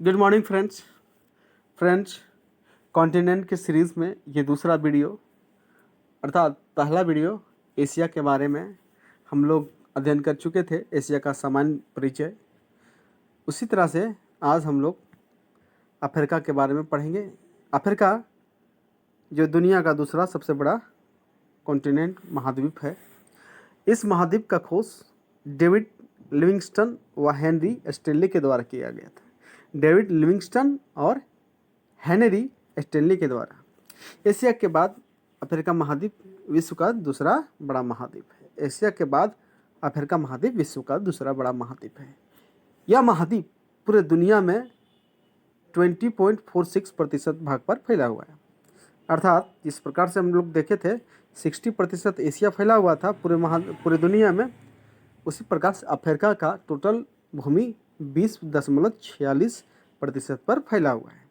Good morning friends continent के series में ये दूसरा वीडियो अर्थात पहला वीडियो एशिया के बारे में हम लोग अध्ययन कर चुके थे, एशिया का सामान्य परिचय। उसी तरह से आज हम लोग अफ्रीका के बारे में पढ़ेंगे। अफ्रीका जो दुनिया का दूसरा सबसे बड़ा कॉन्टिनेंट महाद्वीप है। इस महाद्वीप का खोज डेविड लिविंगस्टन व हेनरी स्टेनली के द्वारा किया गया था। डेविड लिविंगस्टन और हेनरी स्टेनली के द्वारा। एशिया के बाद अफ्रीका महाद्वीप विश्व का दूसरा बड़ा महाद्वीप है। एशिया के बाद अफ्रीका महाद्वीप विश्व का दूसरा बड़ा महाद्वीप है। यह महाद्वीप पूरे दुनिया में 20.46% भाग पर फैला हुआ है। अर्थात जिस प्रकार से हम लोग देखे थे 60% एशिया फैला हुआ था पूरे दुनिया में, उसी प्रकार से अफ्रीका का टोटल भूमि 20.46% पर फैला हुआ है।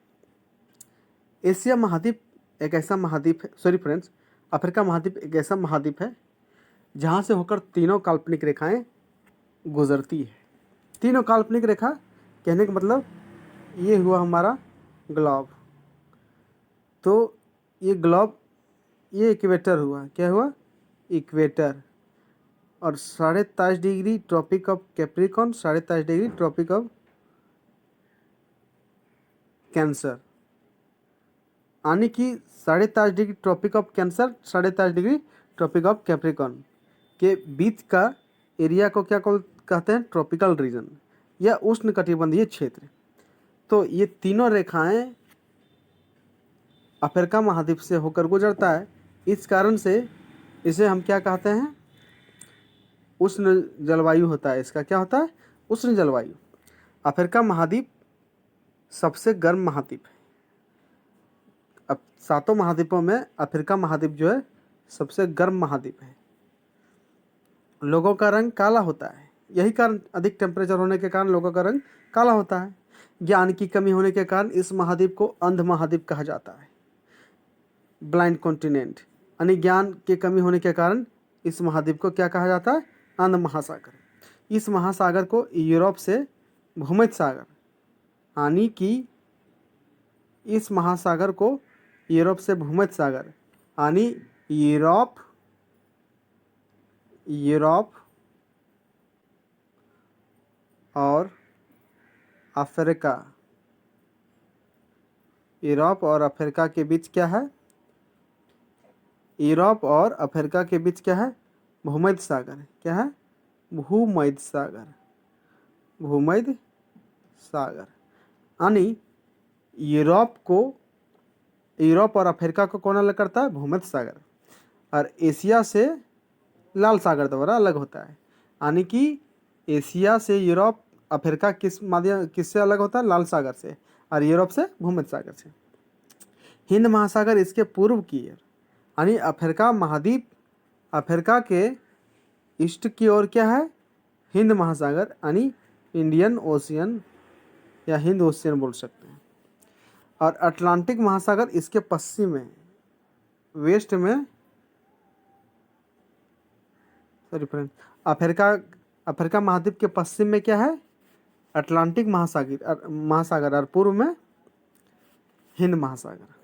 एशिया महाद्वीप एक ऐसा महाद्वीप है, अफ्रीका महाद्वीप एक ऐसा महाद्वीप है जहाँ से होकर तीनों काल्पनिक रेखाएं गुजरती है। तीनों काल्पनिक रेखा कहने का मतलब ये हुआ हमारा ग्लोब, तो ये ग्लोब ये इक्वेटर हुआ। क्या हुआ? इक्वेटर। और 23.5 degree Tropic of Capricorn, 23.5 degree Tropic of Cancer, यानी कि 23.5 degree Tropic of Cancer, 23.5 degree Tropic of Capricorn के बीच का एरिया को क्या कहते हैं? ट्रॉपिकल रीजन या उष्णकटिबंधीय क्षेत्र। तो ये तीनों रेखाएं अफ्रीका महाद्वीप से होकर गुजरता है। इस कारण से इसे हम क्या कहते हैं? उष्ण जलवायु होता है। इसका क्या होता है? उष्ण जलवायु। अफ्रीका महाद्वीप सबसे गर्म महाद्वीप है। अब 7 महाद्वीपों में अफ्रीका महाद्वीप जो है सबसे गर्म महाद्वीप है। लोगों का रंग काला होता है। यही कारण, अधिक टेम्परेचर होने के कारण लोगों का रंग काला होता है। ज्ञान की कमी होने के कारण इस महाद्वीप को अंध महाद्वीप कहा जाता है, ब्लाइंड कॉन्टिनेंट। यानी ज्ञान की कमी होने के कारण इस महाद्वीप को क्या कहा जाता है? अंध महासागर। इस महासागर को यूरोप से भूमध्य सागर, यानी कि इस महासागर को यूरोप से भूमध्य सागर, यानी यूरोप और अफ्रीका, यूरोप और अफ्रीका के बीच क्या है? यूरोप और अफ्रीका के बीच क्या है? भूमध्य सागर। क्या है? भूमध्य सागर। भूमध्य सागर यानी यूरोप और अफ्रीका को कौन अलग करता है? भूमध्य सागर। और एशिया से लाल सागर द्वारा अलग होता है। यानी कि एशिया से यूरोप, अफ्रीका किससे अलग होता है? लाल सागर से। और यूरोप से भूमध्य सागर से। हिंद महासागर इसके पूर्व की है, यानी अफ्रीका महाद्वीप, अफ्रीका के ईस्ट की ओर क्या है? हिंद महासागर, यानी इंडियन ओशियन या हिंद ओशियन बोल सकते हैं। और अटलांटिक महासागर इसके पश्चिम में, वेस्ट में। अफ्रीका महाद्वीप के पश्चिम में क्या है? अटलांटिक महासागर और पूर्व में हिंद महासागर।